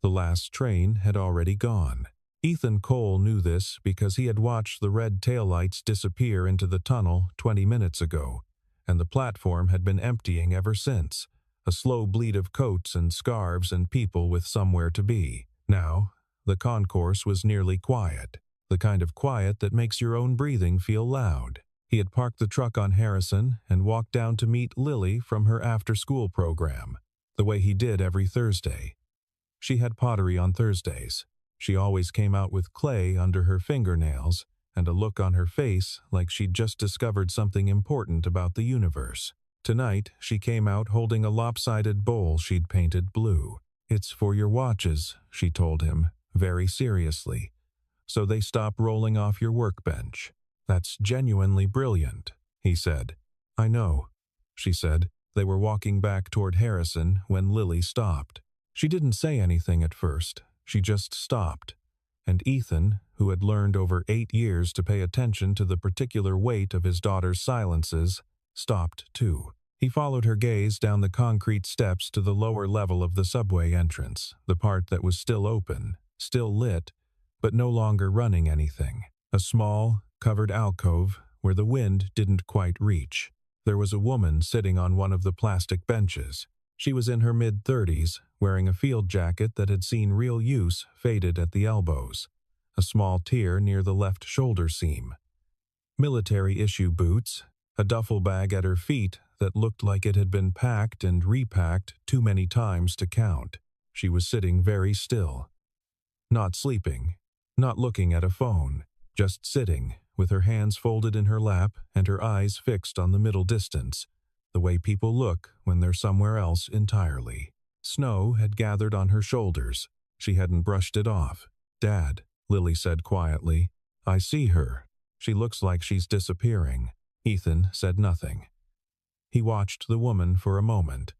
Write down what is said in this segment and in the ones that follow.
The last train had already gone. Ethan Cole knew this because he had watched the red taillights disappear into the tunnel 20 minutes ago, and the platform had been emptying ever since, a slow bleed of coats and scarves and people with somewhere to be. Now, the concourse was nearly quiet, the kind of quiet that makes your own breathing feel loud. He had parked the truck on Harrison and walked down to meet Lily from her after-school program, the way he did every Thursday. She had pottery on Thursdays. She always came out with clay under her fingernails and a look on her face like she'd just discovered something important about the universe. Tonight, she came out holding a lopsided bowl she'd painted blue. "It's for your watches," she told him, very seriously, "so they stop rolling off your workbench." "That's genuinely brilliant," he said. "I know," she said. They were walking back toward Harrison when Lily stopped. She didn't say anything at first. She just stopped. And Ethan, who had learned over 8 years to pay attention to the particular weight of his daughter's silences, stopped too. He followed her gaze down the concrete steps to the lower level of the subway entrance, the part that was still open, still lit, but no longer running anything. A small, covered alcove where the wind didn't quite reach. There was a woman sitting on one of the plastic benches. She was in her mid-30s, wearing a field jacket that had seen real use faded at the elbows, a small tear near the left shoulder seam, military-issue boots, a duffel bag at her feet that looked like it had been packed and repacked too many times to count. She was sitting very still. Not sleeping, not looking at a phone, just sitting, with her hands folded in her lap and her eyes fixed on the middle distance, the way people look when they're somewhere else entirely. Snow had gathered on her shoulders. She hadn't brushed it off. "Dad," Lily said quietly, "I see her. She looks like she's disappearing." Ethan said nothing. He watched the woman for a moment,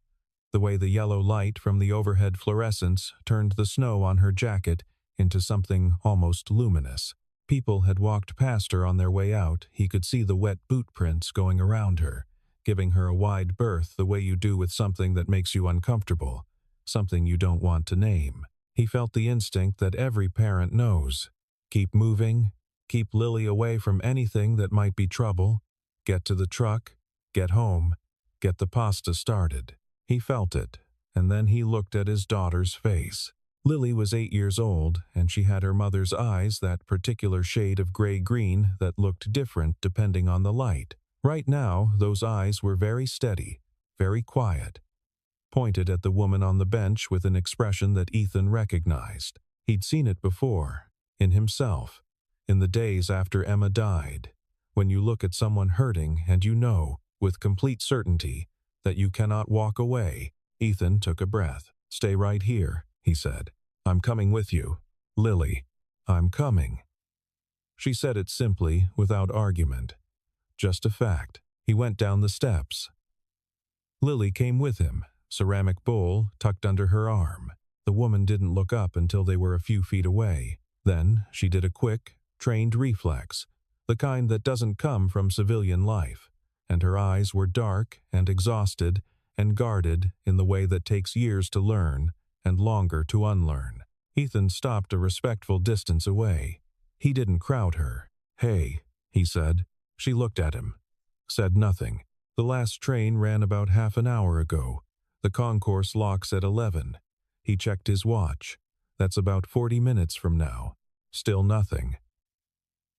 the way the yellow light from the overhead fluorescents turned the snow on her jacket into something almost luminous. People had walked past her on their way out. He could see the wet boot prints going around her, giving her a wide berth the way you do with something that makes you uncomfortable, something you don't want to name. He felt the instinct that every parent knows. Keep moving, keep Lily away from anything that might be trouble, get to the truck, get home, get the pasta started. He felt it, and then he looked at his daughter's face. Lily was 8 years old, and she had her mother's eyes, that particular shade of gray-green that looked different depending on the light. Right now, those eyes were very steady, very quiet, pointed at the woman on the bench with an expression that Ethan recognized. He'd seen it before, in himself, in the days after Emma died, when you look at someone hurting and you know, with complete certainty, that you cannot walk away. Ethan took a breath. "Stay right here," he said. "I'm coming with you. Lily, I'm coming." She said it simply, without argument. Just a fact. He went down the steps. Lily came with him, ceramic bowl tucked under her arm. The woman didn't look up until they were a few feet away. Then she did a quick, trained reflex, the kind that doesn't come from civilian life, and her eyes were dark and exhausted and guarded in the way that takes years to learn and longer to unlearn. Ethan stopped a respectful distance away. He didn't crowd her. "Hey," he said. She looked at him, said nothing. "The last train ran about half an hour ago. The concourse locks at 11. He checked his watch. That's about 40 minutes from now. Still nothing."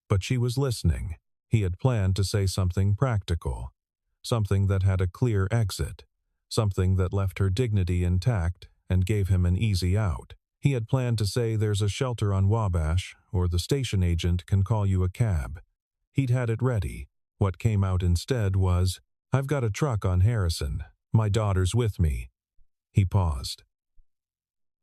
But she was listening. He had planned to say something practical, something that had a clear exit, something that left her dignity intact and gave him an easy out. He had planned to say there's a shelter on Wabash, or the station agent can call you a cab. He'd had it ready. What came out instead was, "I've got a truck on Harrison. My daughter's with me." He paused.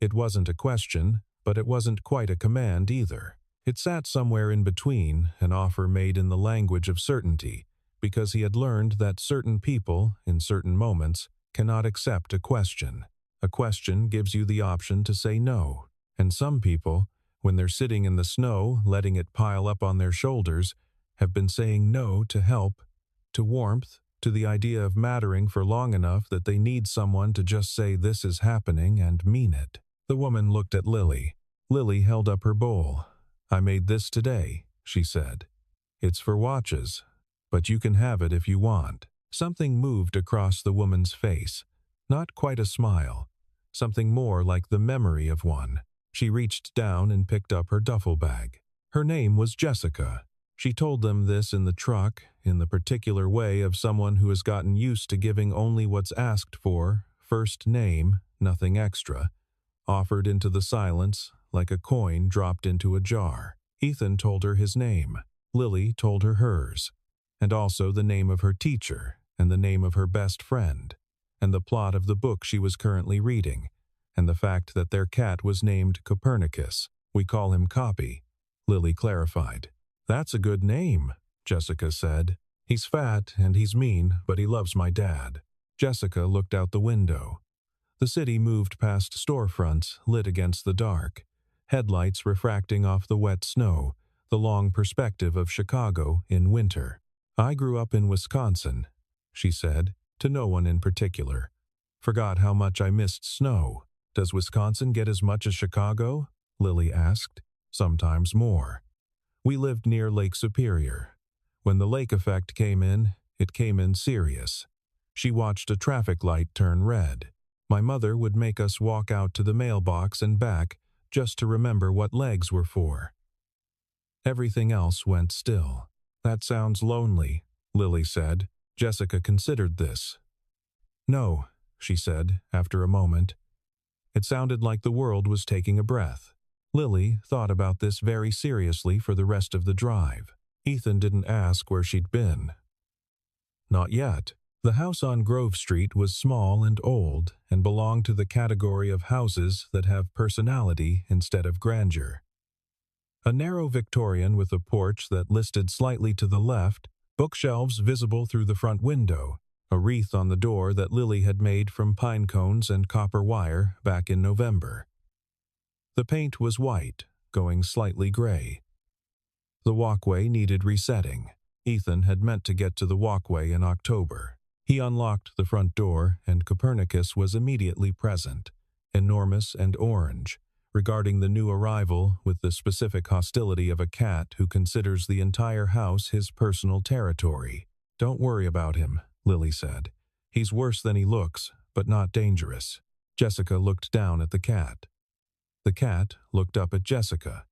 It wasn't a question, but it wasn't quite a command either. It sat somewhere in between, an offer made in the language of certainty, because he had learned that certain people, in certain moments, cannot accept a question. A question gives you the option to say no, and some people, when they're sitting in the snow, letting it pile up on their shoulders, have been saying no to help, to warmth, to the idea of mattering for long enough that they need someone to just say this is happening and mean it. The woman looked at Lily. Lily held up her bowl. "I made this today," she said. "It's for watches, but you can have it if you want." Something moved across the woman's face. Not quite a smile. Something more like the memory of one. She reached down and picked up her duffel bag. Her name was Jessica. She told them this in the truck, in the particular way of someone who has gotten used to giving only what's asked for, first name, nothing extra, offered into the silence like a coin dropped into a jar. Ethan told her his name. Lily told her hers, and also the name of her teacher, and the name of her best friend, and the plot of the book she was currently reading, and the fact that their cat was named Copernicus. "We call him Copy," Lily clarified. "That's a good name," Jessica said. "He's fat and he's mean, but he loves my dad." Jessica looked out the window. The city moved past storefronts lit against the dark, headlights refracting off the wet snow, the long perspective of Chicago in winter. "I grew up in Wisconsin," she said, to no one in particular. "Forgot how much I missed snow." "Does Wisconsin get as much as Chicago?" Lily asked. "Sometimes more. We lived near Lake Superior. When the lake effect came in, it came in serious. She watched a traffic light turn red. My mother would make us walk out to the mailbox and back just to remember what legs were for. Everything else went still." "That sounds lonely," Lily said. Jessica considered this. "No," she said after a moment. It sounded like the world was taking a breath. Lily thought about this very seriously for the rest of the drive. Ethan didn't ask where she'd been. Not yet. The house on Grove Street was small and old and belonged to the category of houses that have personality instead of grandeur. A narrow Victorian with a porch that listed slightly to the left, bookshelves visible through the front window, a wreath on the door that Lily had made from pine cones and copper wire back in November. The paint was white, going slightly gray. The walkway needed resetting. Ethan had meant to get to the walkway in October. He unlocked the front door, and Copernicus was immediately present, enormous and orange, regarding the new arrival with the specific hostility of a cat who considers the entire house his personal territory. "Don't worry about him," Lily said. "He's worse than he looks, but not dangerous." Jessica looked down at the cat. The cat looked up at Jessica.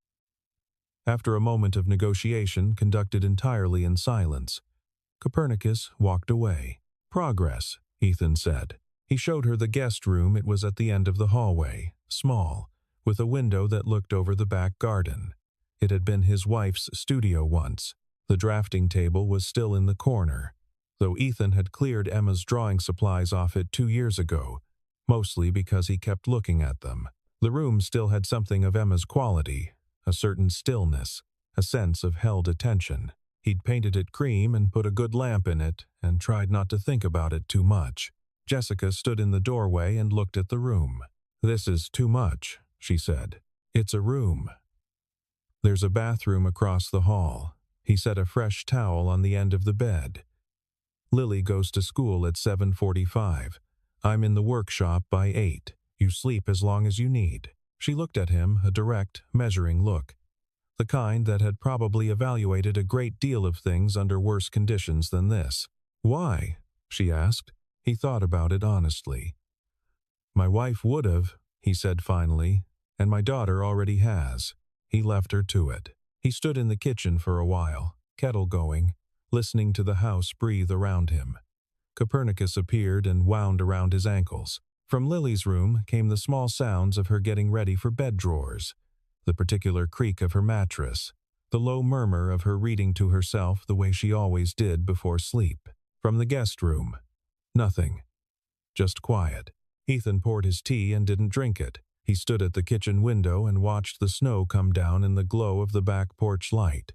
After a moment of negotiation conducted entirely in silence, Copernicus walked away. "Progress," Ethan said. He showed her the guest room. It was at the end of the hallway, small, with a window that looked over the back garden. It had been his wife's studio once. The drafting table was still in the corner, though Ethan had cleared Emma's drawing supplies off it 2 years ago, mostly because he kept looking at them. The room still had something of Emma's quality, a certain stillness, a sense of held attention. He'd painted it cream and put a good lamp in it and tried not to think about it too much. Jessica stood in the doorway and looked at the room. "This is too much," she said. "It's a room." "There's a bathroom across the hall." He set a fresh towel on the end of the bed. "Lily goes to school at 7:45. I'm in the workshop by 8. You sleep as long as you need." She looked at him, a direct, measuring look. The kind that had probably evaluated a great deal of things under worse conditions than this. "Why?" she asked. He thought about it honestly. "My wife would have," he said finally, "and my daughter already has." He left her to it. He stood in the kitchen for a while, kettle going, listening to the house breathe around him. Copernicus appeared and wound around his ankles. From Lily's room came the small sounds of her getting ready for bed drawers, the particular creak of her mattress, the low murmur of her reading to herself the way she always did before sleep. From the guest room, nothing. Just quiet. Ethan poured his tea and didn't drink it. He stood at the kitchen window and watched the snow come down in the glow of the back porch light.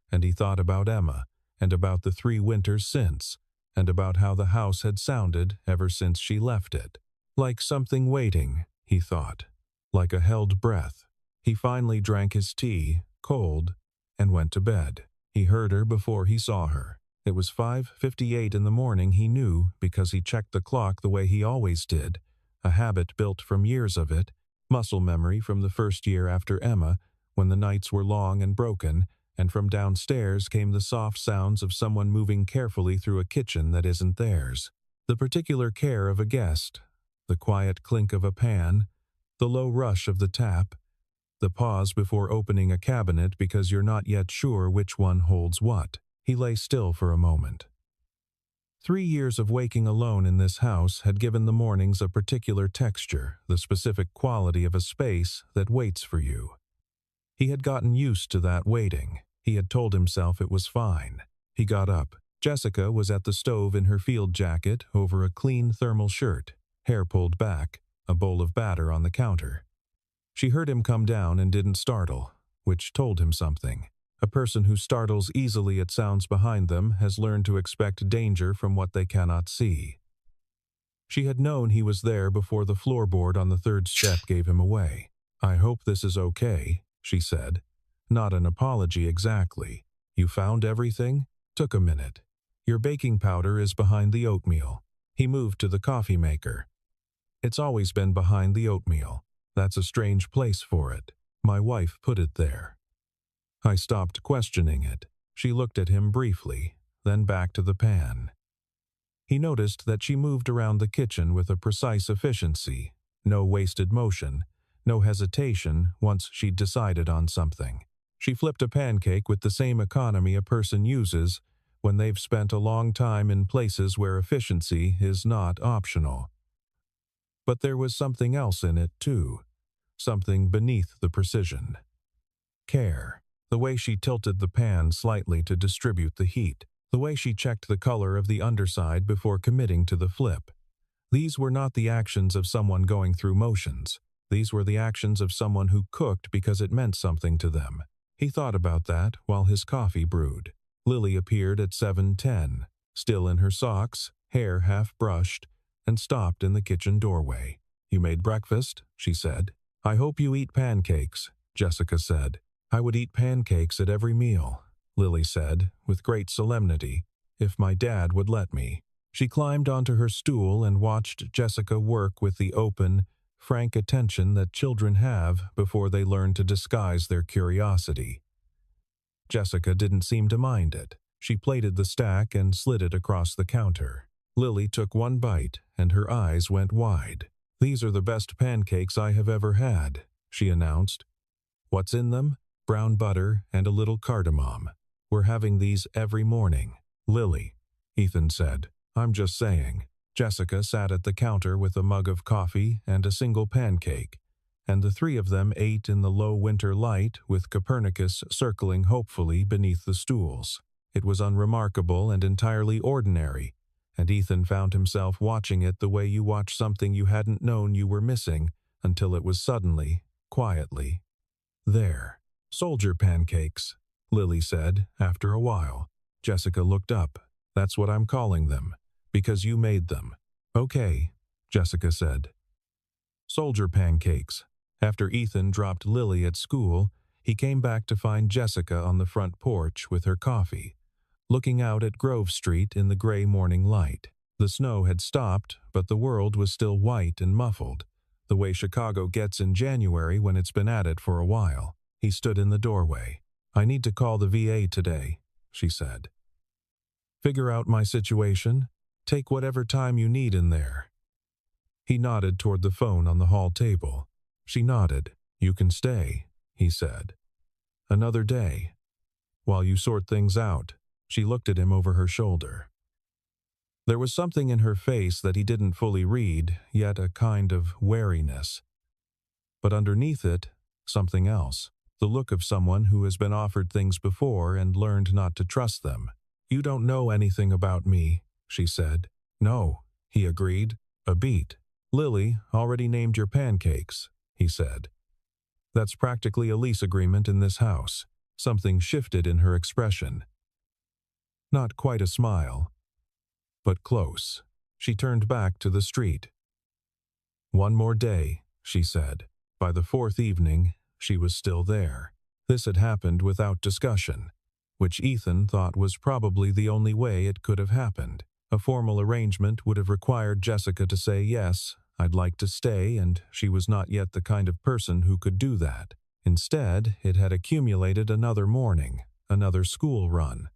And he thought about Emma, and about the 3 winters since, and about how the house had sounded ever since she left it. Like something waiting, he thought. Like a held breath. He finally drank his tea, cold, and went to bed. He heard her before he saw her. It was 5:58 in the morning, he knew, because he checked the clock the way he always did, a habit built from years of it, Muscle memory from the first year after Emma, when the nights were long and broken, and from downstairs came the soft sounds of someone moving carefully through a kitchen that isn't theirs. The particular care of a guest, the quiet clink of a pan, the low rush of the tap, the pause before opening a cabinet because you're not yet sure which one holds what. He lay still for a moment. 3 years of waking alone in this house had given the mornings a particular texture, the specific quality of a space that waits for you. He had gotten used to that waiting. He had told himself it was fine. He got up. Jessica was at the stove in her field jacket over a clean thermal shirt, hair pulled back, a bowl of batter on the counter. She heard him come down and didn't startle, which told him something. A person who startles easily at sounds behind them has learned to expect danger from what they cannot see. She had known he was there before the floorboard on the third step gave him away. "I hope this is okay," she said. Not an apology exactly. "You found everything?" "Took a minute. Your baking powder is behind the oatmeal." He moved to the coffee maker. "It's always been behind the oatmeal. That's a strange place for it. My wife put it there." I stopped questioning it. She looked at him briefly, then back to the pan. He noticed that she moved around the kitchen with a precise efficiency, no wasted motion, no hesitation once she'd decided on something. She flipped a pancake with the same economy a person uses when they've spent a long time in places where efficiency is not optional. But there was something else in it, too. Something beneath the precision. Care. The way she tilted the pan slightly to distribute the heat. The way she checked the color of the underside before committing to the flip. These were not the actions of someone going through motions. These were the actions of someone who cooked because it meant something to them. He thought about that while his coffee brewed. Lily appeared at 7:10, still in her socks, hair half brushed, and stopped in the kitchen doorway. "You made breakfast?" she said. "I hope you eat pancakes," Jessica said. "I would eat pancakes at every meal," Lily said, with great solemnity, "if my dad would let me." She climbed onto her stool and watched Jessica work with the open, frank attention that children have before they learn to disguise their curiosity. Jessica didn't seem to mind it. She plated the stack and slid it across the counter. Lily took one bite, and her eyes went wide. "These are the best pancakes I have ever had," she announced. "What's in them? Brown butter and a little cardamom. We're having these every morning." "Lily," Ethan said. "I'm just saying." Jessica sat at the counter with a mug of coffee and a single pancake, and the three of them ate in the low winter light with Copernicus circling hopefully beneath the stools. It was unremarkable and entirely ordinary, and Ethan found himself watching it the way you watch something you hadn't known you were missing until it was suddenly, quietly, there. "Soldier pancakes," Lily said after a while. Jessica looked up. "That's what I'm calling them, because you made them." "Okay," Jessica said. Soldier pancakes. After Ethan dropped Lily at school, he came back to find Jessica on the front porch with her coffee, looking out at Grove Street in the gray morning light. The snow had stopped, but the world was still white and muffled, the way Chicago gets in January when it's been at it for a while. He stood in the doorway. "I need to call the VA today," she said. "Figure out my situation. Take whatever time you need in there." He nodded toward the phone on the hall table. She nodded. "You can stay," he said. "Another day. While you sort things out." She looked at him over her shoulder. There was something in her face that he didn't fully read, yet a kind of wariness. But underneath it, something else. The look of someone who has been offered things before and learned not to trust them. "You don't know anything about me," she said. "No," he agreed. "A beat." "Lily already named your pancakes," he said. "That's practically a lease agreement in this house." Something shifted in her expression. Not quite a smile, but close. She turned back to the street. "One more day," she said. By the fourth evening, she was still there. This had happened without discussion, which Ethan thought was probably the only way it could have happened. A formal arrangement would have required Jessica to say, "Yes, I'd like to stay, and she was not yet the kind of person who could do that. Instead, it had accumulated another morning, another school run.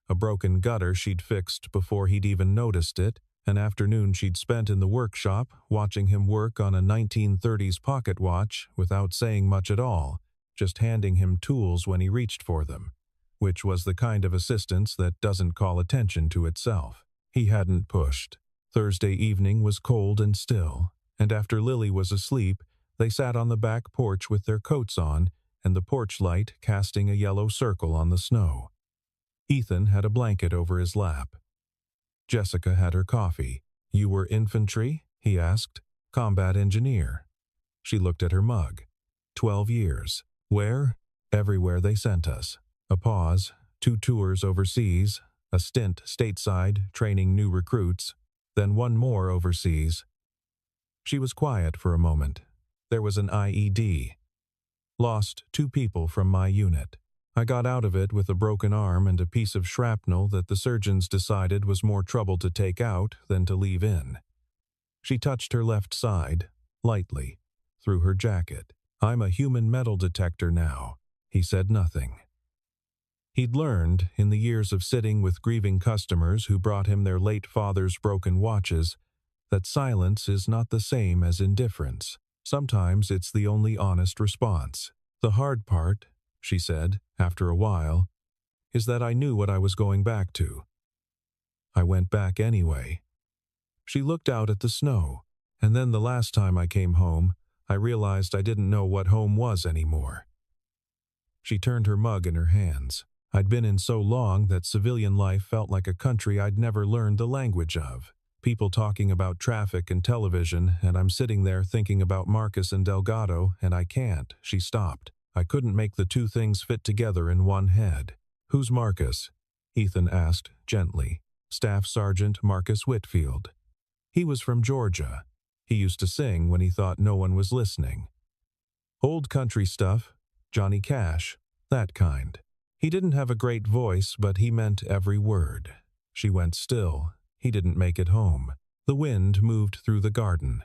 A broken gutter she'd fixed before he'd even noticed it, an afternoon she'd spent in the workshop watching him work on a 1930s pocket watch without saying much at all, just handing him tools when he reached for them, which was the kind of assistance that doesn't call attention to itself. He hadn't pushed. Thursday evening was cold and still, and after Lily was asleep, they sat on the back porch with their coats on and the porch light casting a yellow circle on the snow. Ethan had a blanket over his lap. Jessica had her coffee. "You were infantry?" he asked. "Combat engineer." She looked at her mug. 12 years. "Where?" "Everywhere they sent us." A pause, 2 tours overseas, a stint stateside training new recruits, then one more overseas. She was quiet for a moment. There was an IED. "Lost 2 people from my unit. I got out of it with a broken arm and a piece of shrapnel that the surgeons decided was more trouble to take out than to leave in." She touched her left side, lightly, through her jacket. "I'm a human metal detector now." He said nothing. He'd learned, in the years of sitting with grieving customers who brought him their late father's broken watches, that silence is not the same as indifference. Sometimes it's the only honest response. "The hard part," she said, after a while, "is that I knew what I was going back to. I went back anyway." She looked out at the snow, "And then the last time I came home, I realized I didn't know what home was anymore." She turned her mug in her hands. "I'd been in so long that civilian life felt like a country I'd never learned the language of. People talking about traffic and television, and I'm sitting there thinking about Marcus and Delgado, and I can't." She stopped. "I couldn't make the 2 things fit together in one head." "Who's Marcus?" Ethan asked, gently. "Staff Sergeant Marcus Whitfield. He was from Georgia. He used to sing when he thought no one was listening. Old country stuff, Johnny Cash, that kind. He didn't have a great voice, but he meant every word." She went still. He didn't make it home. The wind moved through the garden.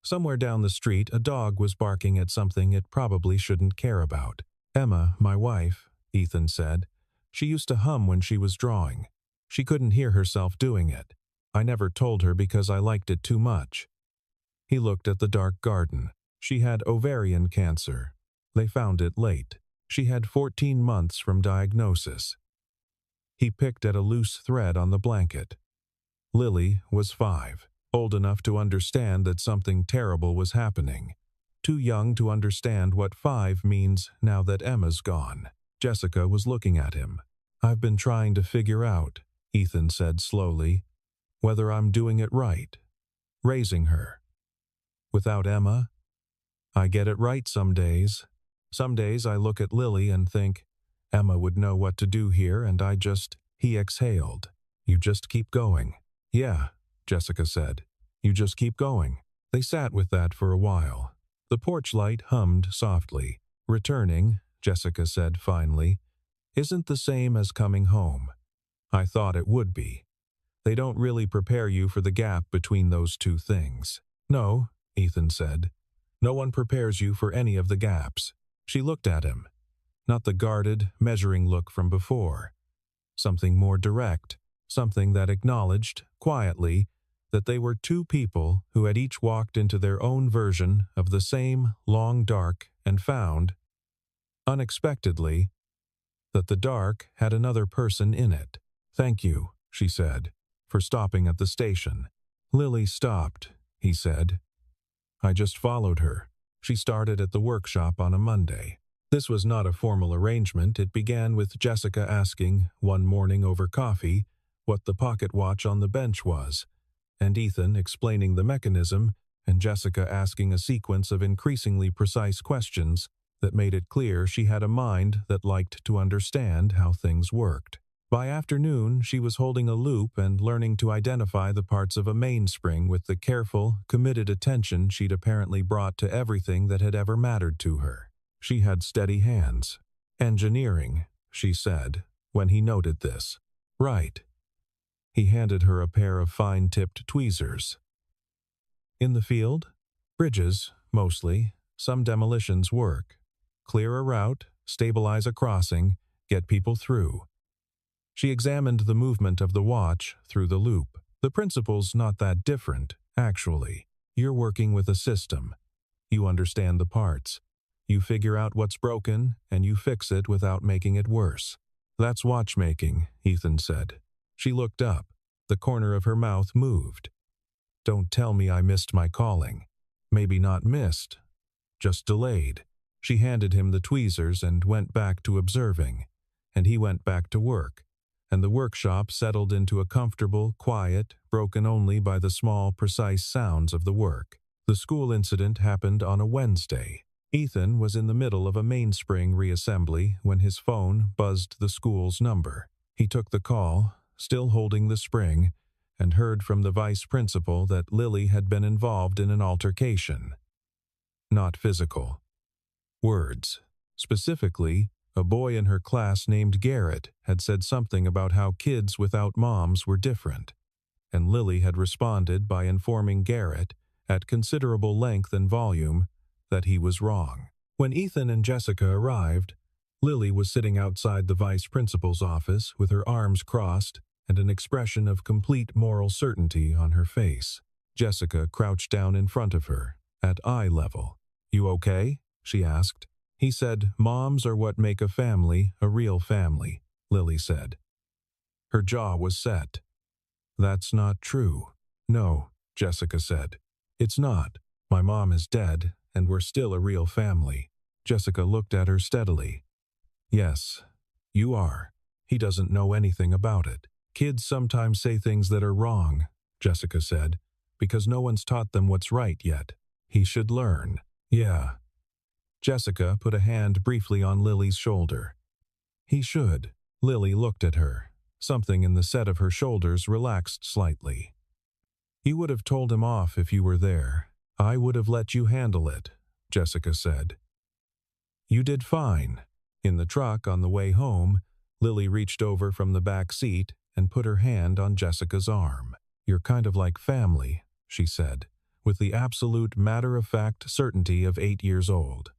Somewhere down the street, a dog was barking at something it probably shouldn't care about. "Emma, my wife," Ethan said. "She used to hum when she was drawing. She couldn't hear herself doing it. I never told her because I liked it too much." He looked at the dark garden. "She had ovarian cancer. They found it late. She had 14 months from diagnosis." He picked at a loose thread on the blanket. Lily was 5, old enough to understand that something terrible was happening. Too young to understand what 5 means now that Emma's gone. Jessica was looking at him. "I've been trying to figure out," Ethan said slowly, "whether I'm doing it right. Raising her. Without Emma, I get it right some days. Some days I look at Lily and think, Emma would know what to do here, and I just..." He exhaled. "You just keep going." "Yeah," Jessica said. "You just keep going." They sat with that for a while. The porch light hummed softly. "Returning," Jessica said finally, "isn't the same as coming home. I thought it would be. They don't really prepare you for the gap between those 2 things." "No," Ethan said. "No one prepares you for any of the gaps." She looked at him. Not the guarded, measuring look from before. Something more direct, something that acknowledged, quietly, that they were 2 people who had each walked into their own version of the same long dark and found, unexpectedly, that the dark had another person in it. "Thank you," she said, "for stopping at the station." "Lily stopped," he said. "I just followed her. She started at the workshop on a Monday." This was not a formal arrangement. It began with Jessica asking, one morning over coffee, what the pocket watch on the bench was, and Ethan explaining the mechanism, and Jessica asking a sequence of increasingly precise questions that made it clear she had a mind that liked to understand how things worked. By afternoon, she was holding a loop and learning to identify the parts of a mainspring with the careful, committed attention she'd apparently brought to everything that had ever mattered to her. She had steady hands. "Engineering," she said, when he noted this. "Right." He handed her a pair of fine-tipped tweezers. In the field? Bridges, mostly. Some demolitions work. Clear a route, stabilize a crossing, get people through. She examined the movement of the watch through the loop. The principle's not that different, actually. You're working with a system. You understand the parts. You figure out what's broken, and you fix it without making it worse. That's watchmaking, Ethan said. She looked up. The corner of her mouth moved. Don't tell me I missed my calling. Maybe not missed, just delayed. She handed him the tweezers and went back to observing, and he went back to work, and the workshop settled into a comfortable, quiet, broken only by the small, precise sounds of the work. The school incident happened on a Wednesday. Ethan was in the middle of a mainspring reassembly when his phone buzzed the school's number. He took the call, still holding the spring, and heard from the vice principal that Lily had been involved in an altercation. Not physical. Words. Specifically, a boy in her class named Garrett had said something about how kids without moms were different, and Lily had responded by informing Garrett, at considerable length and volume, that he was wrong. When Ethan and Jessica arrived, Lily was sitting outside the vice principal's office with her arms crossed and an expression of complete moral certainty on her face. Jessica crouched down in front of her, at eye level. "You okay?" she asked. He said, "Moms are what make a real family," Lily said. Her jaw was set. "That's not true." "No," Jessica said. "It's not. My mom is dead, and we're still a real family." Jessica looked at her steadily. "Yes, you are. He doesn't know anything about it. Kids sometimes say things that are wrong," Jessica said, "because no one's taught them what's right yet. He should learn." "Yeah." Jessica put a hand briefly on Lily's shoulder. "He should." Lily looked at her. Something in the set of her shoulders relaxed slightly. "You would have told him off if you were there. I would have let you handle it," Jessica said. "You did fine." In the truck on the way home, Lily reached over from the back seat and put her hand on Jessica's arm. "You're kind of like family," she said, with the absolute matter-of-fact certainty of 8 years old.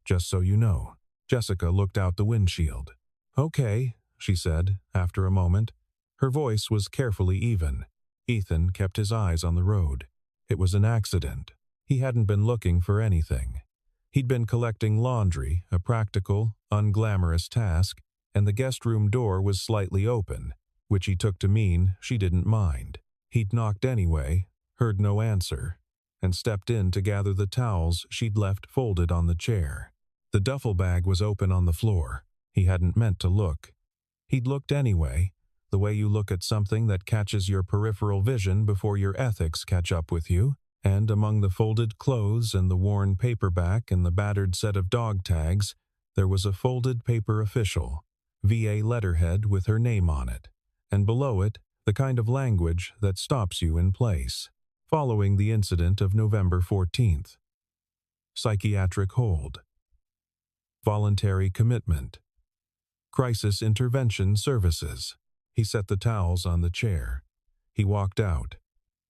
"Just so you know." Jessica looked out the windshield. "Okay," she said, after a moment. Her voice was carefully even. Ethan kept his eyes on the road. It was an accident. He hadn't been looking for anything. He'd been collecting laundry, a practical, unglamorous task, and the guest room door was slightly open, which he took to mean she didn't mind. He'd knocked anyway, heard no answer, and stepped in to gather the towels she'd left folded on the chair. The duffel bag was open on the floor. He hadn't meant to look. He'd looked anyway, the way you look at something that catches your peripheral vision before your ethics catch up with you, and among the folded clothes and the worn paperback and the battered set of dog tags, there was a folded paper official, VA letterhead with her name on it, and below it, the kind of language that stops you in place. Following the incident of November 14th. Psychiatric hold. Voluntary commitment. Crisis intervention services. He set the towels on the chair. He walked out.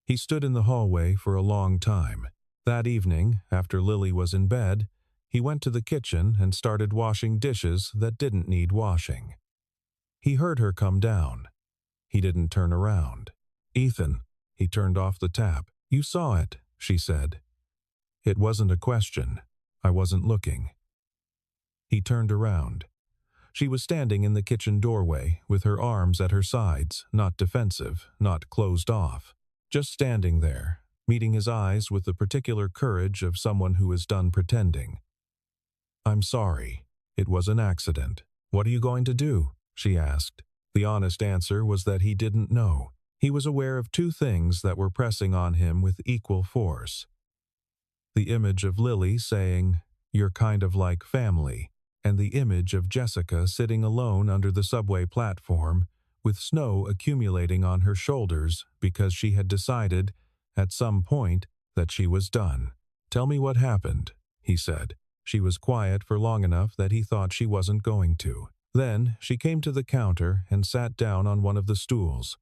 He stood in the hallway for a long time. That evening, after Lily was in bed, he went to the kitchen and started washing dishes that didn't need washing. He heard her come down. He didn't turn around. "Ethan." He turned off the tap. "You saw it," she said. "It wasn't a question. I wasn't looking." He turned around. She was standing in the kitchen doorway with her arms at her sides, not defensive, not closed off. Just standing there, meeting his eyes with the particular courage of someone who is done pretending. "I'm sorry. It was an accident." "What are you going to do?" she asked. The honest answer was that he didn't know. He was aware of two things that were pressing on him with equal force. The image of Lily saying, "You're kind of like family," and the image of Jessica sitting alone under the subway platform, with snow accumulating on her shoulders because she had decided, at some point, that she was done. "Tell me what happened," he said. She was quiet for long enough that he thought she wasn't going to. Then she came to the counter and sat down on one of the stools,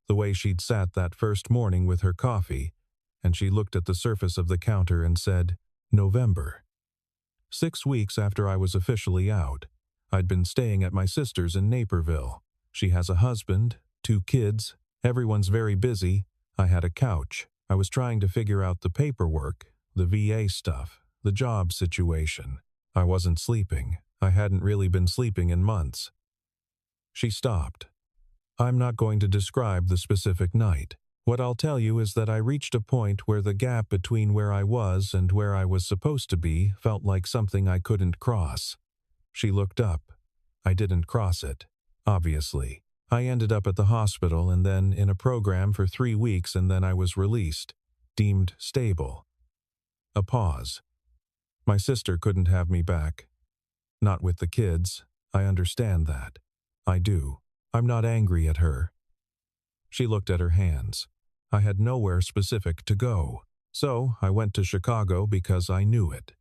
the way she'd sat that first morning with her coffee, and she looked at the surface of the counter and said, November. 6 weeks after I was officially out. I'd been staying at my sister's in Naperville. She has a husband, 2 kids, everyone's very busy. I had a couch. I was trying to figure out the paperwork, the VA stuff, the job situation. I wasn't sleeping. I hadn't really been sleeping in months. She stopped. I'm not going to describe the specific night. What I'll tell you is that I reached a point where the gap between where I was and where I was supposed to be felt like something I couldn't cross. She looked up. I didn't cross it, obviously. I ended up at the hospital and then in a program for 3 weeks, and then I was released, deemed stable. A pause. My sister couldn't have me back. Not with the kids. I understand that. I do. I'm not angry at her. She looked at her hands. I had nowhere specific to go, so I went to Chicago because I knew it.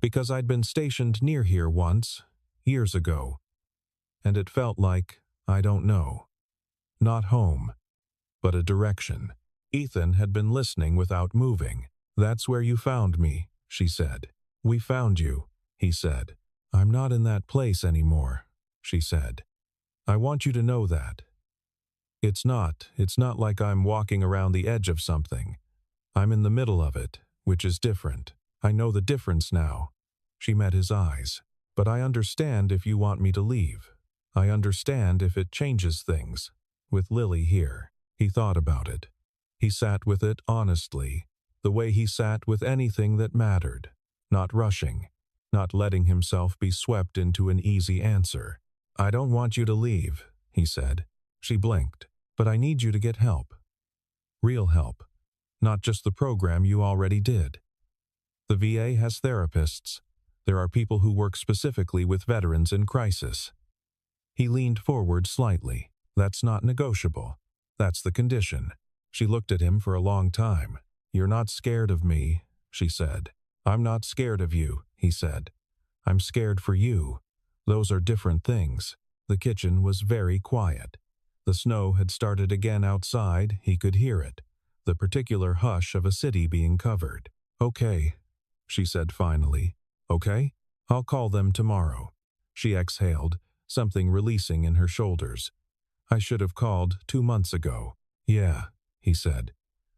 Because I'd been stationed near here once, years ago. And it felt like, I don't know, not home, but a direction. Ethan had been listening without moving. That's where you found me, she said. We found you, he said. I'm not in that place anymore, she said. I want you to know that. It's not like I'm walking around the edge of something. I'm in the middle of it, which is different. I know the difference now. She met his eyes. But I understand if you want me to leave. I understand if it changes things. With Lily here. He thought about it. He sat with it honestly, the way he sat with anything that mattered. Not rushing. Not letting himself be swept into an easy answer. I don't want you to leave, he said. She blinked. But I need you to get help. Real help. Not just the program you already did. The VA has therapists. There are people who work specifically with veterans in crisis. He leaned forward slightly. That's not negotiable. That's the condition. She looked at him for a long time. You're not scared of me, she said. I'm not scared of you, he said. I'm scared for you. Those are different things. The kitchen was very quiet. The snow had started again outside. He could hear it. The particular hush of a city being covered. Okay, she said finally. Okay? I'll call them tomorrow. She exhaled, something releasing in her shoulders. I should have called 2 months ago. Yeah, he said.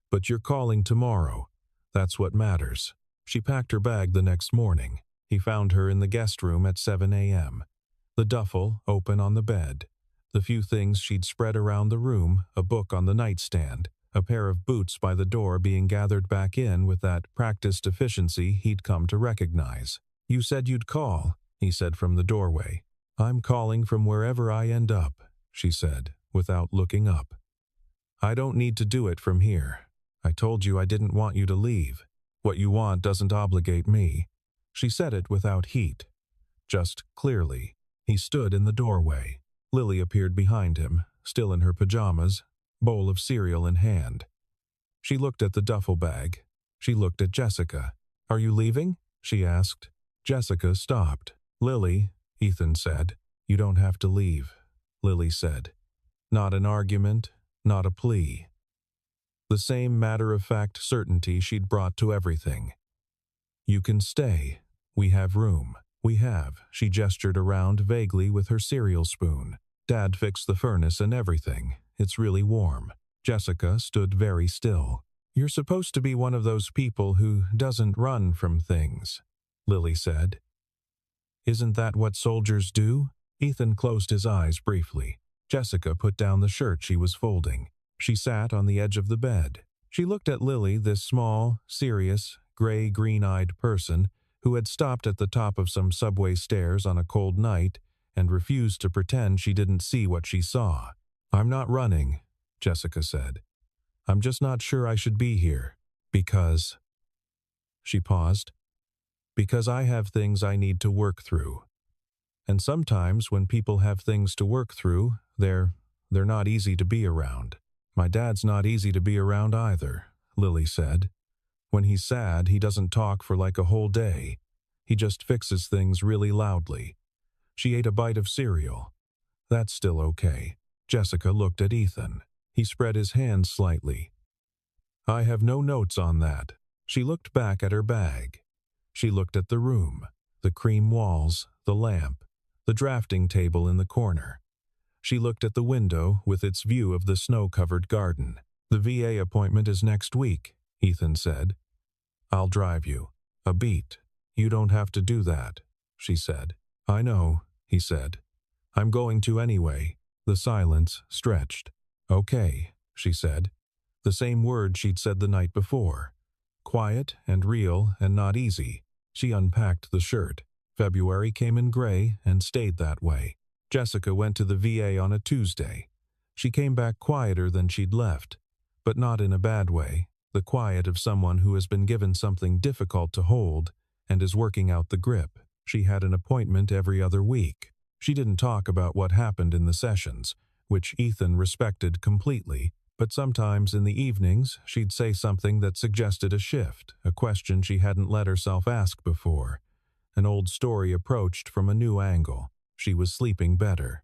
But you're calling tomorrow. That's what matters. She packed her bag the next morning. He found her in the guest room at 7 a.m. The duffel open on the bed. The few things she'd spread around the room, a book on the nightstand, a pair of boots by the door being gathered back in with that practiced efficiency he'd come to recognize. You said you'd call, he said from the doorway. I'm calling from wherever I end up, she said, without looking up. I don't need to do it from here. I told you I didn't want you to leave. What you want doesn't obligate me. She said it without heat, just clearly. He stood in the doorway. Lily appeared behind him, still in her pajamas, bowl of cereal in hand. She looked at the duffel bag. She looked at Jessica. Are you leaving? She asked. Jessica stopped. Lily, Ethan said. You don't have to leave, Lily said. Not an argument, not a plea. The same matter-of-fact certainty she'd brought to everything. You can stay. We have room. We have. She gestured around vaguely with her cereal spoon. Dad fixed the furnace and everything. It's really warm. Jessica stood very still. You're supposed to be one of those people who doesn't run from things, Lily said. Isn't that what soldiers do? Ethan closed his eyes briefly. Jessica put down the shirt she was folding. She sat on the edge of the bed. She looked at Lily, this small, serious, gray, green-eyed person who had stopped at the top of some subway stairs on a cold night and refused to pretend she didn't see what she saw. I'm not running, Jessica said. I'm just not sure I should be here. Because... She paused. Because I have things I need to work through. And sometimes when people have things to work through, they're not easy to be around. My dad's not easy to be around either, Lily said. When he's sad, he doesn't talk for like a whole day. He just fixes things really loudly. She ate a bite of cereal. That's still okay. Jessica looked at Ethan. He spread his hands slightly. I have no notes on that. She looked back at her bag. She looked at the room, the cream walls, the lamp, the drafting table in the corner. She looked at the window with its view of the snow-covered garden. The VA appointment is next week, Ethan said. I'll drive you. A beat. You don't have to do that, she said. I know, he said. I'm going to anyway. The silence stretched. Okay, she said. The same word she'd said the night before. Quiet and real and not easy. She unpacked the shirt. February came in gray and stayed that way. Jessica went to the VA on a Tuesday. She came back quieter than she'd left, but not in a bad way, the quiet of someone who has been given something difficult to hold and is working out the grip. She had an appointment every other week. She didn't talk about what happened in the sessions, which Ethan respected completely, but sometimes in the evenings she'd say something that suggested a shift, a question she hadn't let herself ask before. An old story approached from a new angle. She was sleeping better.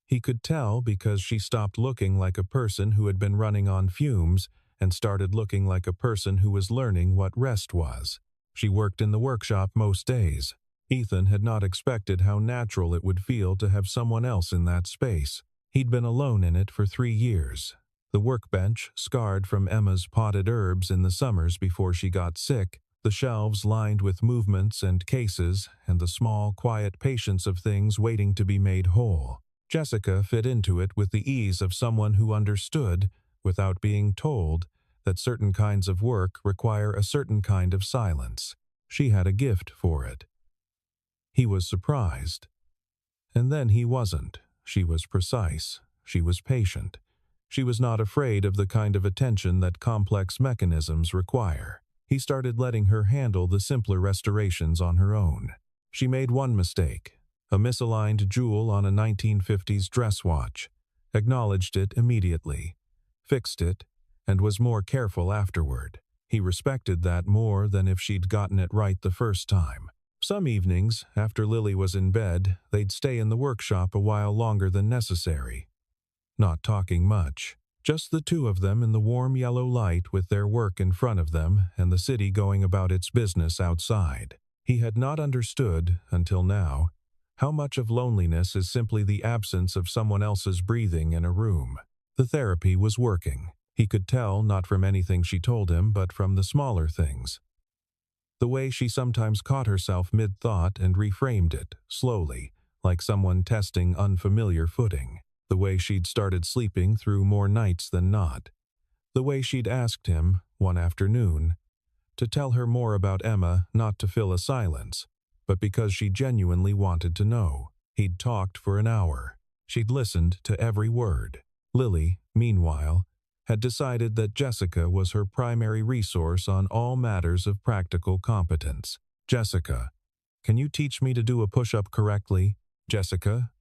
He could tell because she stopped looking like a person who had been running on fumes and started looking like a person who was learning what rest was. She worked in the workshop most days. Ethan had not expected how natural it would feel to have someone else in that space. He'd been alone in it for 3 years. The workbench, scarred from Emma's potted herbs in the summers before she got sick, the shelves lined with movements and cases, and the small, quiet patience of things waiting to be made whole. Jessica fit into it with the ease of someone who understood, without being told, that certain kinds of work require a certain kind of silence. She had a gift for it. He was surprised. And then he wasn't. She was precise. She was patient. She was not afraid of the kind of attention that complex mechanisms require. He started letting her handle the simpler restorations on her own. She made one mistake, a misaligned jewel on a 1950s dress watch, acknowledged it immediately, fixed it, and was more careful afterward. He respected that more than if she'd gotten it right the first time. Some evenings, after Lily was in bed, they'd stay in the workshop a while longer than necessary. Not talking much, just the two of them in the warm yellow light with their work in front of them and the city going about its business outside. He had not understood, until now, how much of loneliness is simply the absence of someone else's breathing in a room. The therapy was working. He could tell not from anything she told him, but from the smaller things. The way she sometimes caught herself mid-thought and reframed it, slowly, like someone testing unfamiliar footing. The way she'd started sleeping through more nights than not. The way she'd asked him, one afternoon, to tell her more about Emma, not to fill a silence, but because she genuinely wanted to know. He'd talked for an hour. She'd listened to every word. Lily, meanwhile, had decided that Jessica was her primary resource on all matters of practical competence. Jessica, can you teach me to do a push-up correctly? Jessica,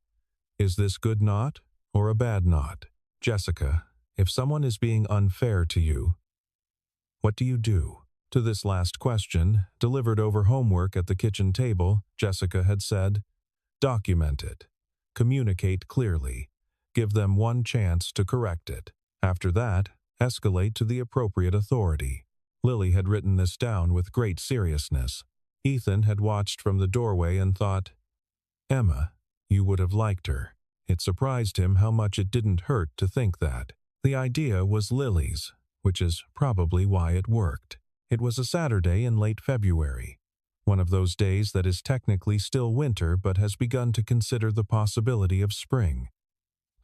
is this good knot or a bad knot? Jessica, if someone is being unfair to you, what do you do? To this last question, delivered over homework at the kitchen table, Jessica had said, document it. Communicate clearly. Give them one chance to correct it. After that, escalate to the appropriate authority. Lily had written this down with great seriousness. Ethan had watched from the doorway and thought, Emma, you would have liked her. It surprised him how much it didn't hurt to think that. The idea was Lily's, which is probably why it worked. It was a Saturday in late February, one of those days that is technically still winter but has begun to consider the possibility of spring.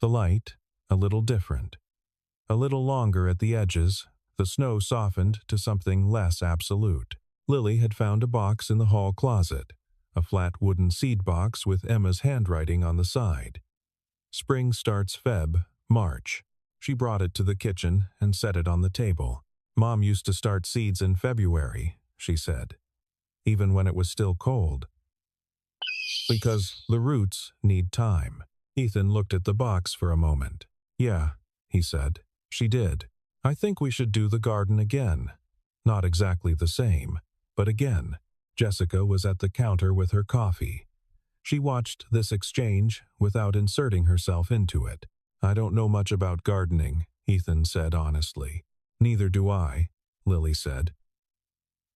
The light, a little different. A little longer at the edges, the snow softened to something less absolute. Lily had found a box in the hall closet, a flat wooden seed box with Emma's handwriting on the side. Spring starts March. She brought it to the kitchen and set it on the table. Mom used to start seeds in February, she said, even when it was still cold. Because the roots need time. Ethan looked at the box for a moment. Yeah, he said. She did. I think we should do the garden again. Not exactly the same, but again. Jessica was at the counter with her coffee. She watched this exchange without inserting herself into it. I don't know much about gardening, Ethan said honestly. Neither do I, Lily said.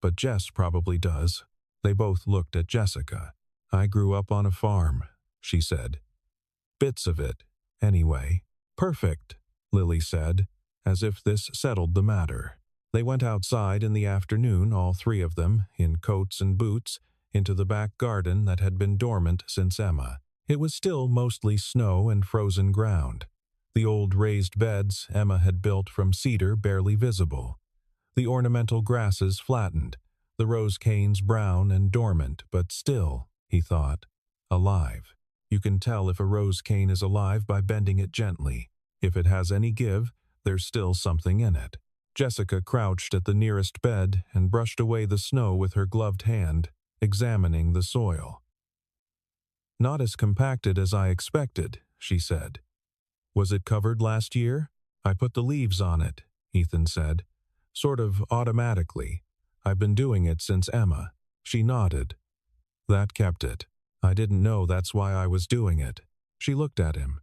But Jess probably does. They both looked at Jessica. I grew up on a farm, she said. Bits of it, anyway. Perfect, Lily said, as if this settled the matter. They went outside in the afternoon, all three of them, in coats and boots, into the back garden that had been dormant since Emma. It was still mostly snow and frozen ground. The old raised beds Emma had built from cedar barely visible. The ornamental grasses flattened, the rose canes brown and dormant, but still, he thought, alive. You can tell if a rose cane is alive by bending it gently. If it has any give, there's still something in it. Jessica crouched at the nearest bed and brushed away the snow with her gloved hand, examining the soil. Not as compacted as I expected, she said. Was it covered last year? I put the leaves on it, Ethan said. Sort of automatically. I've been doing it since Emma. She nodded. That kept it. I didn't know that's why I was doing it. She looked at him.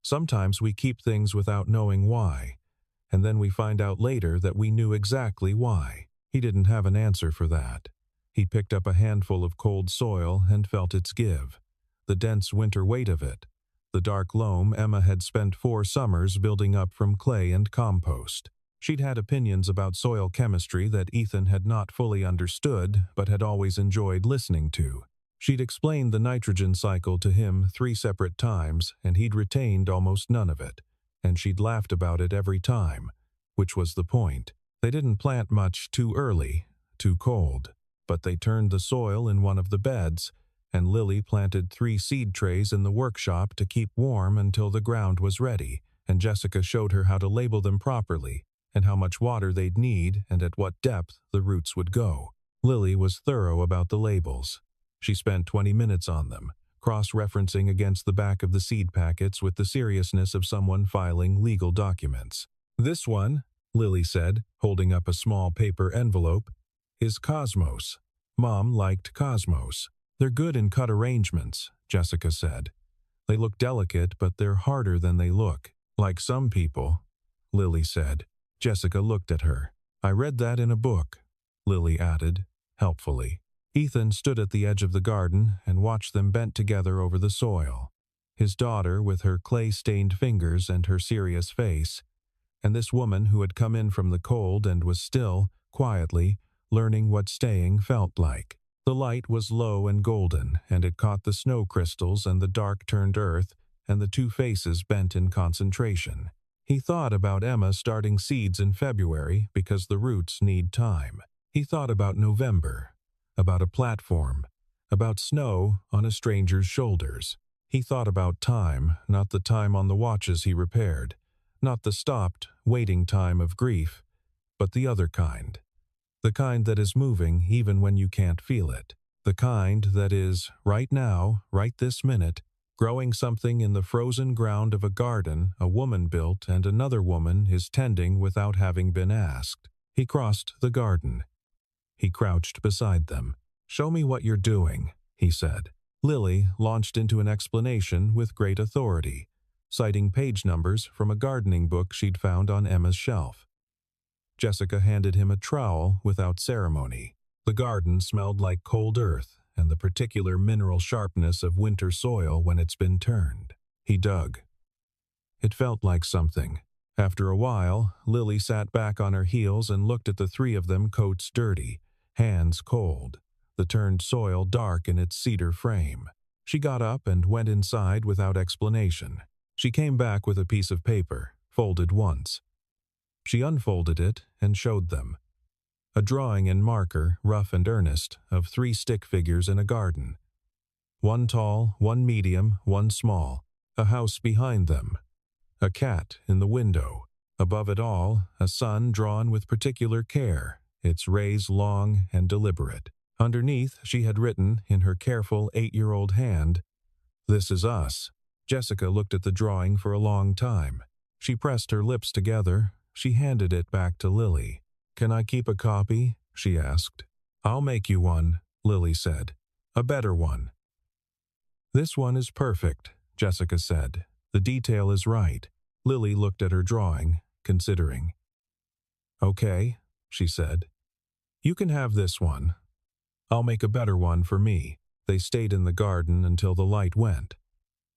Sometimes we keep things without knowing why, and then we find out later that we knew exactly why. He didn't have an answer for that. He picked up a handful of cold soil and felt its give. The dense winter weight of it. The dark loam Emma had spent 4 summers building up from clay and compost. She'd had opinions about soil chemistry that Ethan had not fully understood but had always enjoyed listening to. She'd explained the nitrogen cycle to him 3 separate times, and he'd retained almost none of it, and she'd laughed about it every time, which was the point. They didn't plant much too early, too cold, but they turned the soil in one of the beds, and Lily planted 3 seed trays in the workshop to keep warm until the ground was ready, and Jessica showed her how to label them properly, and how much water they'd need and at what depth the roots would go. Lily was thorough about the labels. She spent 20 minutes on them, cross-referencing against the back of the seed packets with the seriousness of someone filing legal documents. This one, Lily said, holding up a small paper envelope, is Cosmos. Mom liked Cosmos. They're good in cut arrangements, Jessica said. They look delicate, but they're harder than they look. Like some people, Lily said. Jessica looked at her. I read that in a book, Lily added, helpfully. Ethan stood at the edge of the garden and watched them bent together over the soil. His daughter with her clay-stained fingers and her serious face, and this woman who had come in from the cold and was still, quietly, learning what staying felt like. The light was low and golden, and it caught the snow crystals and the dark-turned earth, and the 2 faces bent in concentration. He thought about Emma starting seeds in February because the roots need time. He thought about November, about a platform, about snow on a stranger's shoulders. He thought about time, not the time on the watches he repaired, not the stopped, waiting time of grief, but the other kind. The kind that is moving even when you can't feel it. The kind that is, right now, right this minute, growing something in the frozen ground of a garden a woman built and another woman is tending without having been asked. He crossed the garden. He crouched beside them. Show me what you're doing, he said. Lily launched into an explanation with great authority, citing page numbers from a gardening book she'd found on Emma's shelf. Jessica handed him a trowel without ceremony. The garden smelled like cold earth and the particular mineral sharpness of winter soil when it's been turned. He dug. It felt like something. After a while, Lily sat back on her heels and looked at the 3 of them, coats dirty, hands cold, the turned soil dark in its cedar frame. She got up and went inside without explanation. She came back with a piece of paper, folded once. She unfolded it and showed them. A drawing in marker, rough and earnest, of 3 stick figures in a garden. 1 tall, 1 medium, 1 small. A house behind them. A cat in the window. Above it all, a sun drawn with particular care, its rays long and deliberate. Underneath, she had written, in her careful 8-year-old hand, "This is us." Jessica looked at the drawing for a long time. She pressed her lips together. She handed it back to Lily. "Can I keep a copy?" she asked. "I'll make you one," Lily said. "A better one." "This one is perfect," Jessica said. "The detail is right." Lily looked at her drawing, considering. "Okay," she said. "You can have this one. I'll make a better one for me." They stayed in the garden until the light went.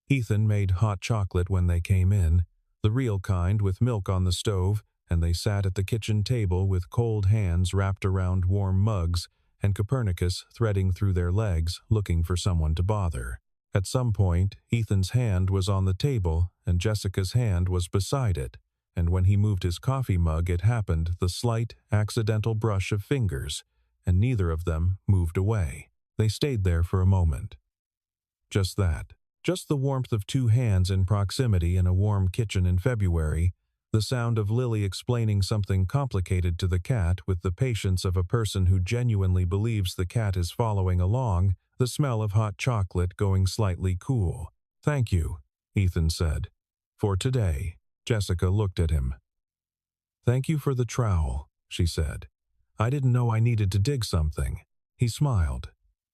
Ethan made hot chocolate when they came in, the real kind with milk on the stove, and they sat at the kitchen table with cold hands wrapped around warm mugs and Copernicus threading through their legs, looking for someone to bother. At some point, Ethan's hand was on the table and Jessica's hand was beside it, and when he moved his coffee mug it happened the slight, accidental brush of fingers, and neither of them moved away. They stayed there for a moment. Just that. Just the warmth of two hands in proximity in a warm kitchen in February, the sound of Lily explaining something complicated to the cat with the patience of a person who genuinely believes the cat is following along, the smell of hot chocolate going slightly cool. "Thank you," Ethan said. "For today." Jessica looked at him. "Thank you for the trowel," she said. "I didn't know I needed to dig something." He smiled.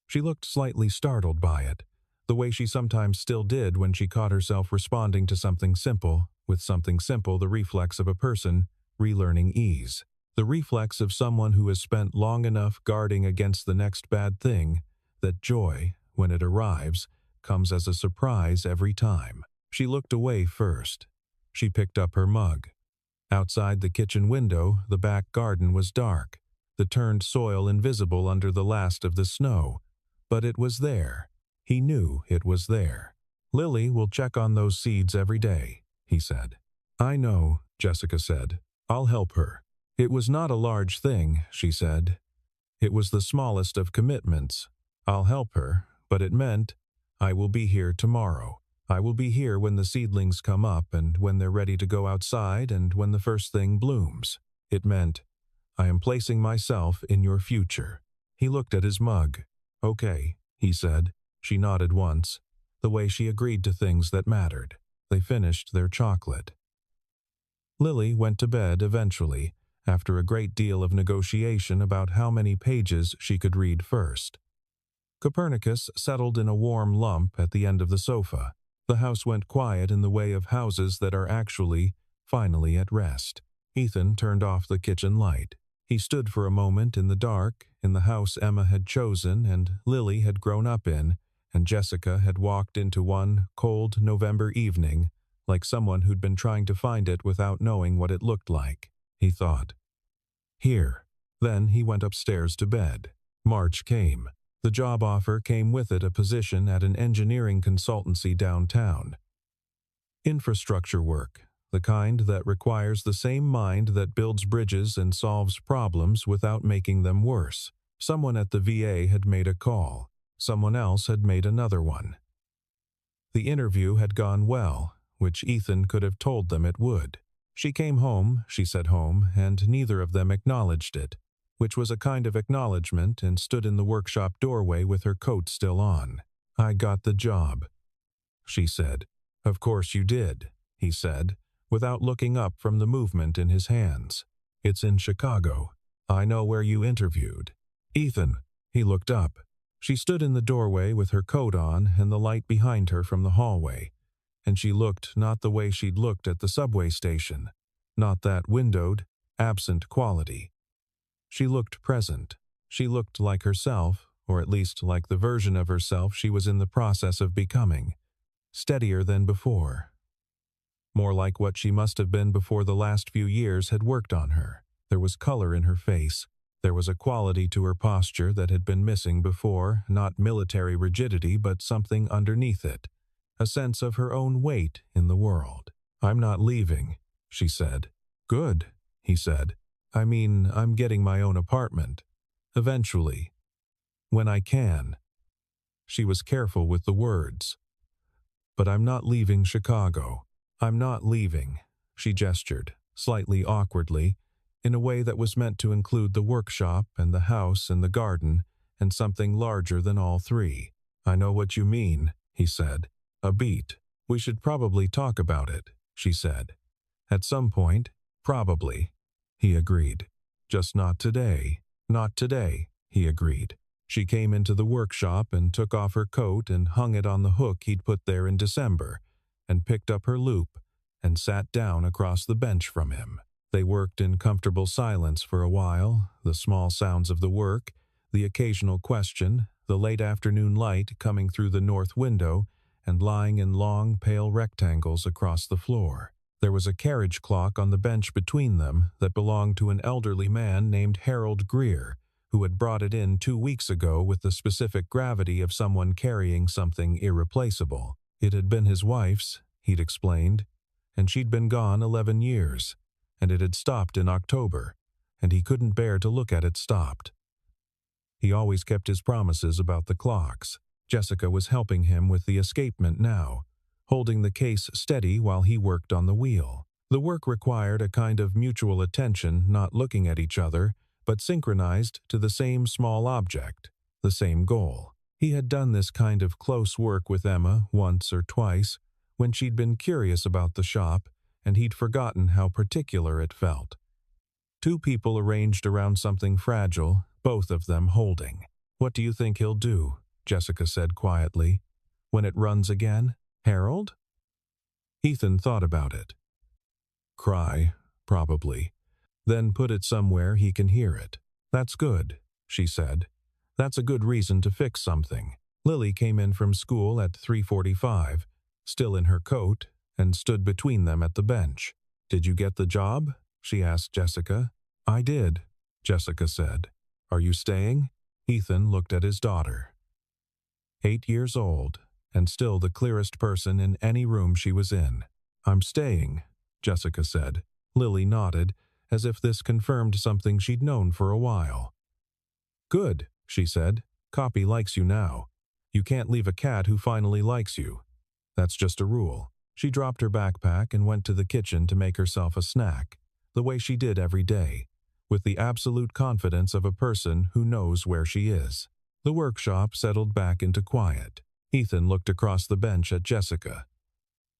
She looked slightly startled by it, the way she sometimes still did when she caught herself responding to something simple, with something simple the reflex of a person relearning ease. The reflex of someone who has spent long enough guarding against the next bad thing, that joy, when it arrives, comes as a surprise every time. She looked away first. She picked up her mug. Outside the kitchen window, the back garden was dark, the turned soil invisible under the last of the snow. But it was there. He knew it was there. "Lily will check on those seeds every day," he said. "I know," Jessica said. "I'll help her." It was not a large thing, she said. It was the smallest of commitments. I'll help her, but it meant, I will be here tomorrow. I will be here when the seedlings come up and when they're ready to go outside and when the first thing blooms. It meant, I am placing myself in your future. He looked at his mug. "Okay," he said. She nodded once, the way she agreed to things that mattered. They finished their chocolate. Lily went to bed eventually, after a great deal of negotiation about how many pages she could read first. Copernicus settled in a warm lump at the end of the sofa. The house went quiet in the way of houses that are actually, finally at rest. Ethan turned off the kitchen light. He stood for a moment in the dark, in the house Emma had chosen and Lily had grown up in, and Jessica had walked into one cold November evening, like someone who'd been trying to find it without knowing what it looked like. He thought. Here. Then he went upstairs to bed. March came. The job offer came with it a position at an engineering consultancy downtown. Infrastructure work, the kind that requires the same mind that builds bridges and solves problems without making them worse. Someone at the VA had made a call. Someone else had made another one. The interview had gone well, which Ethan could have told them it would. She came home, she said home, and neither of them acknowledged it, which was a kind of acknowledgement, and stood in the workshop doorway with her coat still on. "I got the job," she said. "Of course you did," he said, without looking up from the movement in his hands. "It's in Chicago. I know where you interviewed." "Ethan." He looked up. She stood in the doorway with her coat on and the light behind her from the hallway, and she looked not the way she'd looked at the subway station, not that windowed, absent quality. She looked present. She looked like herself, or at least like the version of herself she was in the process of becoming, steadier than before. More like what she must have been before the last few years had worked on her. There was color in her face. There was a quality to her posture that had been missing before, not military rigidity, but something underneath it, a sense of her own weight in the world. "I'm not leaving," she said. "Good," he said. "I mean, I'm getting my own apartment. Eventually. When I can." She was careful with the words. "But I'm not leaving Chicago. I'm not leaving," she gestured, slightly awkwardly, in a way that was meant to include the workshop and the house and the garden, and something larger than all three. "I know what you mean," he said. "A beat. We should probably talk about it," she said. "At some point, probably," he agreed. "Just not today." "Not today," he agreed. She came into the workshop and took off her coat and hung it on the hook he'd put there in December, and picked up her loop and sat down across the bench from him. They worked in comfortable silence for a while, the small sounds of the work, the occasional question, the late afternoon light coming through the north window and lying in long, pale rectangles across the floor. There was a carriage clock on the bench between them that belonged to an elderly man named Harold Greer, who had brought it in 2 weeks ago with the specific gravity of someone carrying something irreplaceable. It had been his wife's, he'd explained, and she'd been gone 11 years, and it had stopped in October, and he couldn't bear to look at it stopped. He always kept his promises about the clocks. Jessica was helping him with the escapement now, holding the case steady while he worked on the wheel. The work required a kind of mutual attention, not looking at each other, but synchronized to the same small object, the same goal. He had done this kind of close work with Emma once or twice, when she'd been curious about the shop, and he'd forgotten how particular it felt. Two people arranged around something fragile, both of them holding. "What do you think he'll do?" Jessica said quietly. "When it runs again? Harold?" Ethan thought about it. "Cry, probably. Then put it somewhere he can hear it." "That's good," she said. "That's a good reason to fix something." Lily came in from school at 3:45, still in her coat, and stood between them at the bench. "Did you get the job?" she asked Jessica. "I did," Jessica said. "Are you staying?" Ethan looked at his daughter. 8 years old, and still the clearest person in any room she was in. "I'm staying," Jessica said. Lily nodded, as if this confirmed something she'd known for a while. "Good," she said. "Copy likes you now. You can't leave a cat who finally likes you. That's just a rule." She dropped her backpack and went to the kitchen to make herself a snack, the way she did every day, with the absolute confidence of a person who knows where she is. The workshop settled back into quiet. Ethan looked across the bench at Jessica.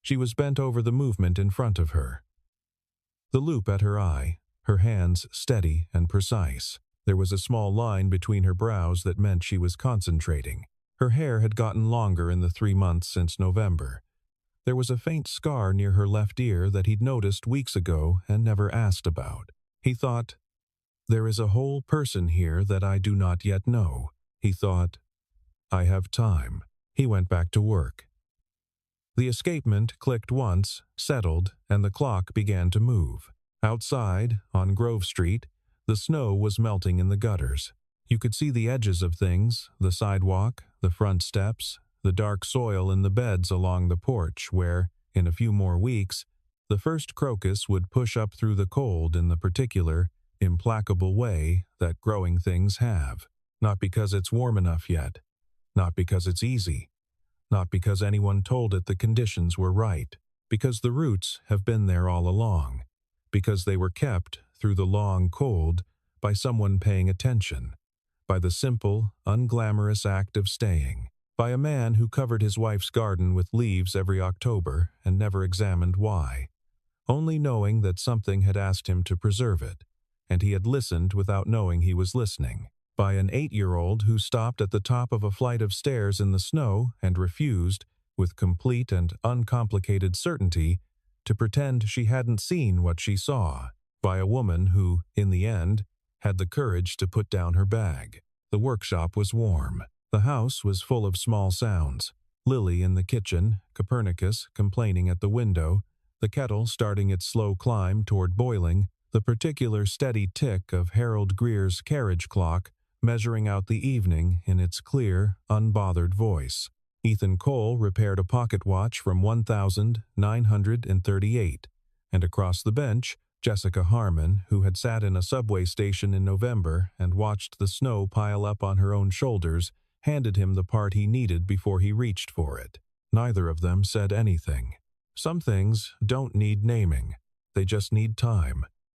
She was bent over the movement in front of her. The loop at her eye, her hands steady and precise. There was a small line between her brows that meant she was concentrating. Her hair had gotten longer in the 3 months since November. There was a faint scar near her left ear that he'd noticed weeks ago and never asked about. He thought, "There is a whole person here that I do not yet know." He thought, "I have time." He went back to work. The escapement clicked once, settled, and the clock began to move. Outside, on Grove Street, the snow was melting in the gutters. You could see the edges of things, the sidewalk, the front steps, the dark soil in the beds along the porch where, in a few more weeks, the first crocus would push up through the cold in the particular, implacable way that growing things have. Not because it's warm enough yet, not because it's easy, not because anyone told it the conditions were right, because the roots have been there all along, because they were kept, through the long cold, by someone paying attention, by the simple, unglamorous act of staying, by a man who covered his wife's garden with leaves every October and never examined why, only knowing that something had asked him to preserve it, and he had listened without knowing he was listening, by an 8-year-old who stopped at the top of a flight of stairs in the snow and refused, with complete and uncomplicated certainty, to pretend she hadn't seen what she saw, by a woman who, in the end, had the courage to put down her bag. The workshop was warm. The house was full of small sounds. Lily in the kitchen, Copernicus complaining at the window, the kettle starting its slow climb toward boiling, the particular steady tick of Harold Greer's carriage clock measuring out the evening in its clear, unbothered voice. Ethan Cole repaired a pocket watch from 1938, and across the bench, Jessica Harmon, who had sat in a subway station in November and watched the snow pile up on her own shoulders, handed him the part he needed before he reached for it. Neither of them said anything. Some things don't need naming. They just need time.